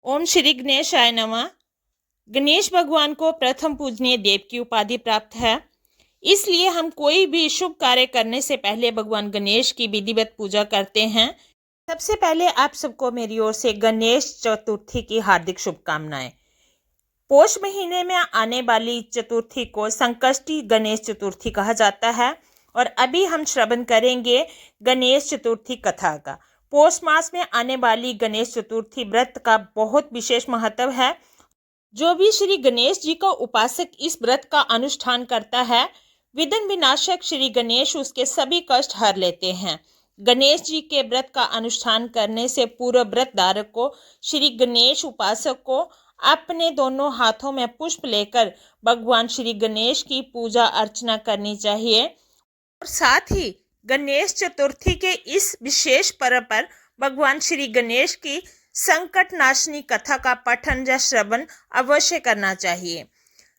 ओम श्री गणेशाय नमः। गणेश भगवान को प्रथम पूजनीय देव की उपाधि प्राप्त है, इसलिए हम कोई भी शुभ कार्य करने से पहले भगवान गणेश की विधिवत पूजा करते हैं। सबसे पहले आप सबको मेरी ओर से गणेश चतुर्थी की हार्दिक शुभकामनाएं। पोष महीने में आने वाली चतुर्थी को संकष्टी गणेश चतुर्थी कहा जाता है और अभी हम श्रवण करेंगे गणेश चतुर्थी कथा का। पौष मास में आने वाली गणेश चतुर्थी व्रत का बहुत विशेष महत्व है। जो भी श्री गणेश जी का उपासक इस व्रत का अनुष्ठान करता है, विघ्न विनाशक श्री गणेश उसके सभी कष्ट हर लेते हैं। गणेश जी के व्रत का अनुष्ठान करने से पूर्व व्रत धारक को, श्री गणेश उपासक को अपने दोनों हाथों में पुष्प लेकर भगवान श्री गणेश की पूजा अर्चना करनी चाहिए। और साथ ही गणेश चतुर्थी के इस विशेष पर्व पर भगवान श्री गणेश की संकट नाशनी कथा का पठन या श्रवण अवश्य करना चाहिए।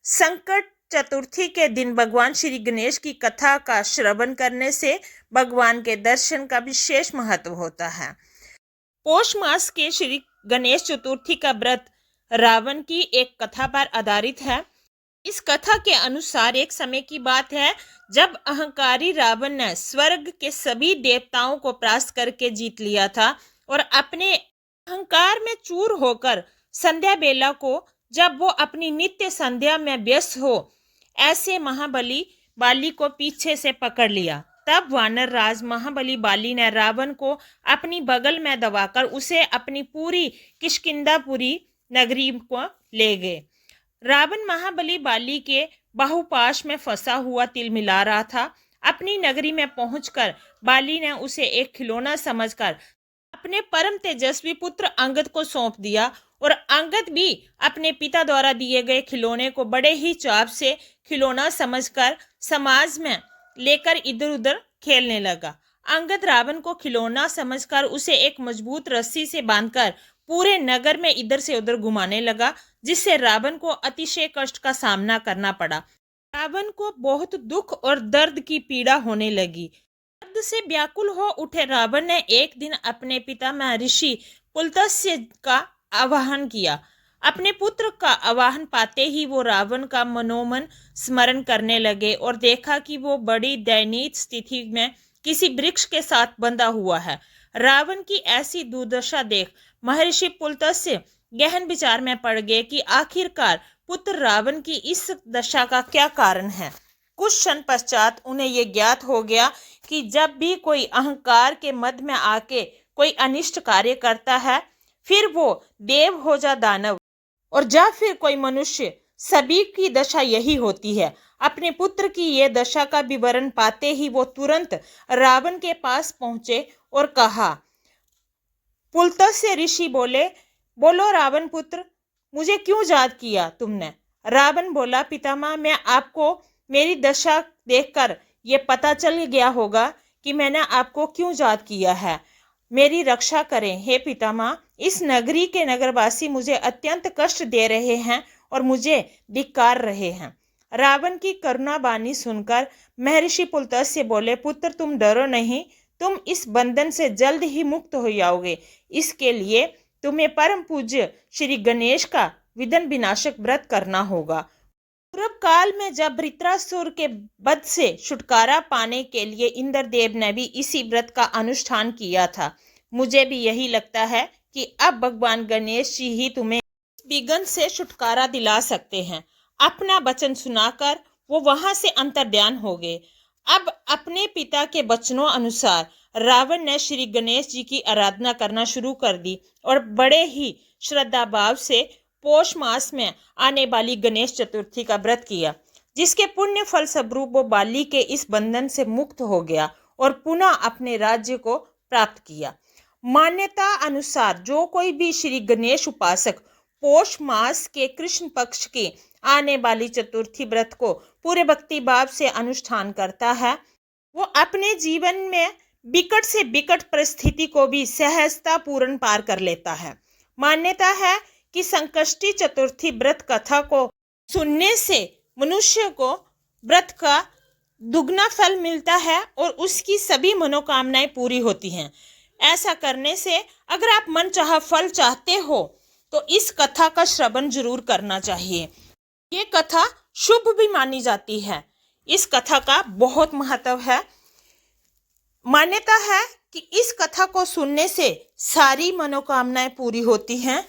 संकट चतुर्थी के दिन भगवान श्री गणेश की कथा का श्रवण करने से भगवान के दर्शन का विशेष महत्व होता है। पौष मास के श्री गणेश चतुर्थी का व्रत रावण की एक कथा पर आधारित है। इस कथा के अनुसार एक समय की बात है जब अहंकारी रावण ने स्वर्ग के सभी देवताओं को परास्त करके जीत लिया था और अपने अहंकार में चूर होकर संध्या बेला को, जब वो अपनी नित्य संध्या में व्यस्त हो, ऐसे महाबली बाली को पीछे से पकड़ लिया। तब वानर राज महाबली बाली ने रावण को अपनी बगल में दबाकर उसे अपनी पूरी किष्किंधापुरी नगरी को ले गए। रावण महाबली बाली के बाहुपाश में फंसा हुआ तिल मिला रहा था। अपनी नगरी में पहुंचकर बाली ने उसे एक खिलौना समझकर अपने परम तेजस्वी पुत्र अंगद को सौंप दिया और अंगद भी अपने पिता द्वारा दिए गए खिलौने को बड़े ही चाव से खिलौना समझकर समाज में लेकर इधर उधर खेलने लगा। अंगद रावण को खिलौना समझकर उसे एक मजबूत रस्सी से बांधकर पूरे नगर में इधर से उधर घुमाने लगा, जिससे रावण को अतिशय कष्ट का सामना करना पड़ा। रावण को बहुत दुख और दर्द की पीड़ा होने लगी। दर्द से व्याकुल हो उठे रावण ने एक दिन अपने पिता महर्षि पुलत्स्य का आवाहन किया। अपने पुत्र का आवाहन पाते ही वो रावण का मनोमन स्मरण करने लगे और देखा कि वो बड़ी दयनीय स्थिति में किसी वृक्ष के साथ बंधा हुआ है। रावण की ऐसी दुर्दशा देख महर्षि पुलत्स्य गहन विचार में पड़ गए कि आखिरकार पुत्र रावण की इस दशा का क्या कारण है। कुछ क्षण पश्चात उन्हें ये ज्ञात हो गया कि जब भी कोई अहंकार के मद में आके कोई अनिष्ट कार्य करता है, फिर वो देव हो जा दानव और या फिर कोई मनुष्य, सभी की दशा यही होती है। अपने पुत्र की ये दशा का विवरण पाते ही वो तुरंत रावण के पास पहुंचे और कहा। पुलत्स्य ऋषि बोले, बोलो रावण पुत्र, मुझे क्यों याद किया तुमने? रावण बोला, पितामह, मैं आपको मेरी दशा देखकर ये पता चल गया होगा कि मैंने आपको क्यों याद किया है। मेरी रक्षा करें हे पितामह। इस नगरी के नगरवासी मुझे अत्यंत कष्ट दे रहे हैं और मुझे धिक्कार रहे हैं। रावण की करुणा वाणी सुनकर महर्षि पुलत्स्य बोले, पुत्र तुम डरो नहीं, तुम इस बंधन से जल्द ही मुक्त हो जाओगे। इसके लिए तुम्हें परम पूज्य श्री गणेश का विघ्न विनाशक व्रत करना होगा। पूर्व काल में जब वृत्रासुर के वध से छुटकारा पाने के लिए इंद्रदेव ने भी इसी व्रत का अनुष्ठान किया था। मुझे भी यही लगता है कि अब भगवान गणेश जी ही तुम्हें विघ्न से छुटकारा दिला सकते हैं। अपना वचन सुनाकर वो वहां से अंतर्ध्यान हो गए। अब अपने पिता के वचनों अनुसार रावण ने श्री गणेश जी की आराधना करना शुरू कर दी और बड़े ही श्रद्धा भाव से पौष मास में आने वाली गणेश चतुर्थी का व्रत किया, जिसके पुण्य फल स्वरूप वो बाली के इस बंधन से मुक्त हो गया और पुनः अपने राज्य को प्राप्त किया। मान्यता अनुसार जो कोई भी श्री गणेश उपासक पौष मास के कृष्ण पक्ष की आने वाली चतुर्थी व्रत को पूरे भक्ति भाव से अनुष्ठान करता है, वो अपने जीवन में विकट से विकट परिस्थिति को भी सहजता पूर्ण पार कर लेता है। मान्यता है कि संकष्टी चतुर्थी व्रत कथा को सुनने से मनुष्य को व्रत का दुगना फल मिलता है और उसकी सभी मनोकामनाएं पूरी होती हैं। ऐसा करने से अगर आप मन चाहा फल चाहते हो तो इस कथा का श्रवण जरूर करना चाहिए। ये कथा शुभ भी मानी जाती है। इस कथा का बहुत महत्व है। मान्यता है कि इस कथा को सुनने से सारी मनोकामनाएं पूरी होती हैं।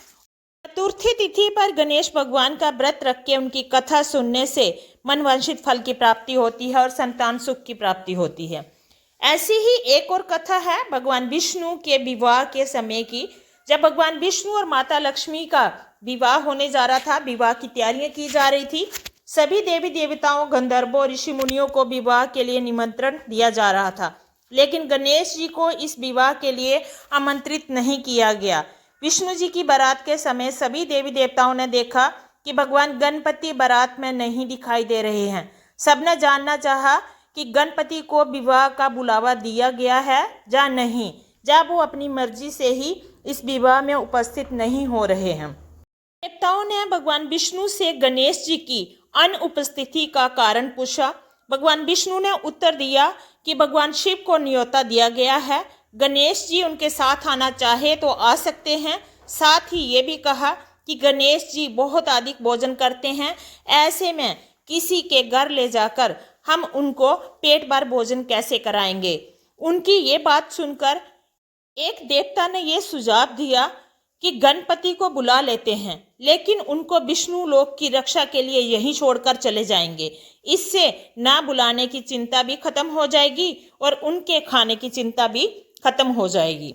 चतुर्थी तिथि पर गणेश भगवान का व्रत रख के उनकी कथा सुनने से मनवांछित फल की प्राप्ति होती है और संतान सुख की प्राप्ति होती है। ऐसी ही एक और कथा है भगवान विष्णु के विवाह के समय की। जब भगवान विष्णु और माता लक्ष्मी का विवाह होने जा रहा था, विवाह की तैयारियां की जा रही थी, सभी देवी देवताओं, गंधर्वों, ऋषि मुनियों को विवाह के लिए निमंत्रण दिया जा रहा था, लेकिन गणेश जी को इस विवाह के लिए आमंत्रित नहीं किया गया। विष्णु जी की बारात के समय सभी देवी देवताओं ने देखा कि भगवान गणपति बारात में नहीं दिखाई दे रहे हैं। सबने जानना चाहा कि गणपति को विवाह का बुलावा दिया गया है या नहीं, जब वो अपनी मर्जी से ही इस विवाह में उपस्थित नहीं हो रहे हैं। देवताओं ने भगवान विष्णु से गणेश जी की अनुपस्थिति का कारण पूछा। भगवान विष्णु ने उत्तर दिया कि भगवान शिव को न्योता दिया गया है, गणेश जी उनके साथ आना चाहे तो आ सकते हैं। साथ ही ये भी कहा कि गणेश जी बहुत अधिक भोजन करते हैं, ऐसे में किसी के घर ले जाकर हम उनको पेट भर भोजन कैसे कराएंगे। उनकी ये बात सुनकर एक देवता ने ये सुझाव दिया कि गणपति को बुला लेते हैं, लेकिन उनको विष्णु लोक की रक्षा के लिए यहीं छोड़कर चले जाएंगे। इससे ना बुलाने की चिंता भी खत्म हो जाएगी और उनके खाने की चिंता भी खत्म हो जाएगी।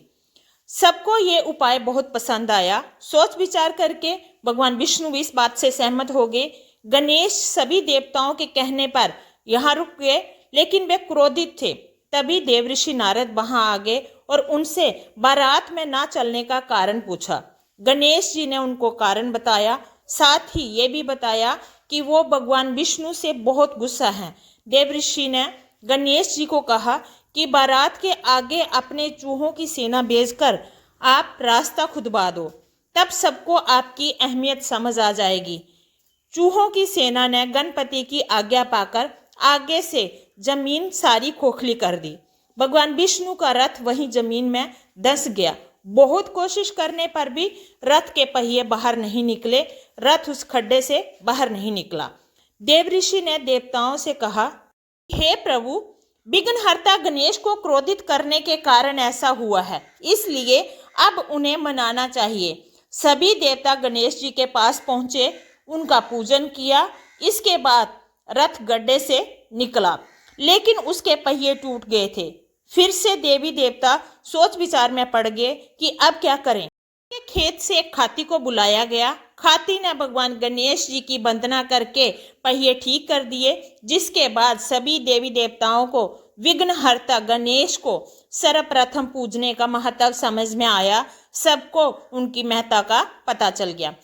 सबको ये उपाय बहुत पसंद आया। सोच विचार करके भगवान विष्णु भी इस बात से सहमत हो गए। गणेश सभी देवताओं के कहने पर यहाँ रुक गए, लेकिन वे क्रोधित थे। तभी देवऋषि नारद वहां आ गए और उनसे बारात में ना चलने का कारण पूछा। गणेश जी ने उनको कारण बताया, साथ ही ये भी बताया कि वो भगवान विष्णु से बहुत गुस्सा हैं। देवऋषि ने गणेश जी को कहा कि बारात के आगे अपने चूहों की सेना भेजकर आप रास्ता खुदवा दो, तब सबको आपकी अहमियत समझ आ जाएगी। चूहों की सेना ने गणपति की आज्ञा पाकर आगे से जमीन सारी खोखली कर दी। भगवान विष्णु का रथ वहीं जमीन में धंस गया। बहुत कोशिश करने पर भी रथ के पहिए बाहर नहीं निकले, रथ उस खड्डे से बाहर नहीं निकला। देवऋषि ने देवताओं से कहा, हे प्रभु, विघ्नहर्ता गणेश को क्रोधित करने के कारण ऐसा हुआ है, इसलिए अब उन्हें मनाना चाहिए। सभी देवता गणेश जी के पास पहुंचे, उनका पूजन किया। इसके बाद रथ गड्ढे से निकला, लेकिन उसके पहिए टूट गए थे। फिर से देवी देवता सोच विचार में पड़ गए कि अब क्या करें। खेत से एक खाती को बुलाया गया। खाती ने भगवान गणेश जी की वंदना करके पहिए ठीक कर दिए, जिसके बाद सभी देवी देवताओं को विघ्नहर्ता गणेश को सर्वप्रथम पूजने का महत्व समझ में आया। सबको उनकी महत्ता का पता चल गया।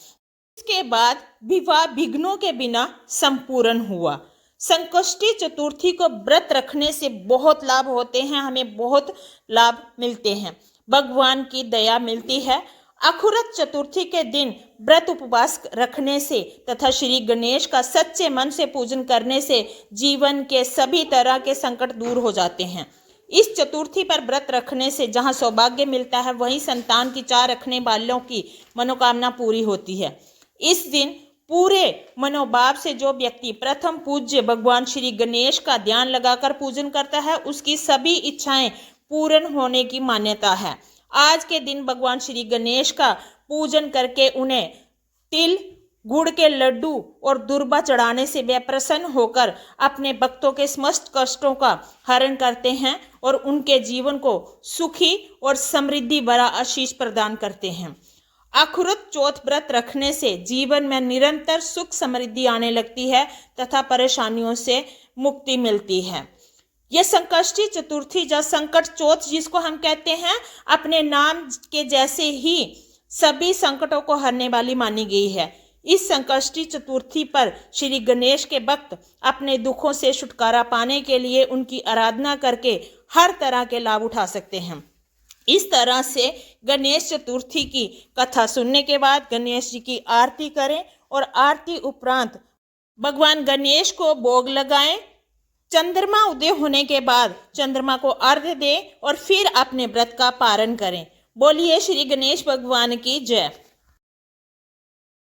इसके बाद विवाह विघ्नों के बिना संपूर्ण हुआ। संकष्टी चतुर्थी को व्रत रखने से बहुत लाभ होते हैं, हमें बहुत लाभ मिलते हैं, भगवान की दया मिलती है। अखुरत चतुर्थी के दिन व्रत उपवास रखने से तथा श्री गणेश का सच्चे मन से पूजन करने से जीवन के सभी तरह के संकट दूर हो जाते हैं। इस चतुर्थी पर व्रत रखने से जहां सौभाग्य मिलता है, वहीं संतान की चाह रखने वालों की मनोकामना पूरी होती है। इस दिन पूरे मनोभाव से जो व्यक्ति प्रथम पूज्य भगवान श्री गणेश का ध्यान लगाकर पूजन करता है, उसकी सभी इच्छाएं पूर्ण होने की मान्यता है। आज के दिन भगवान श्री गणेश का पूजन करके उन्हें तिल, गुड़ के लड्डू और दुर्बा चढ़ाने से वे प्रसन्न होकर अपने भक्तों के समस्त कष्टों का हरण करते हैं और उनके जीवन को सुखी और समृद्धि भरा आशीष प्रदान करते हैं। अखुरत चौथ व्रत रखने से जीवन में निरंतर सुख समृद्धि आने लगती है तथा परेशानियों से मुक्ति मिलती है। यह संकष्टी चतुर्थी या संकट चौथ जिसको हम कहते हैं, अपने नाम के जैसे ही सभी संकटों को हरने वाली मानी गई है। इस संकष्टी चतुर्थी पर श्री गणेश के भक्त अपने दुखों से छुटकारा पाने के लिए उनकी आराधना करके हर तरह के लाभ उठा सकते हैं। इस तरह से गणेश चतुर्थी की कथा सुनने के बाद गणेश जी की आरती करें और आरती उपरांत भगवान गणेश को भोग लगाएं। चंद्रमा उदय होने के बाद चंद्रमा को अर्घ्य दें और फिर अपने व्रत का पारण करें। बोलिए श्री गणेश भगवान की जय।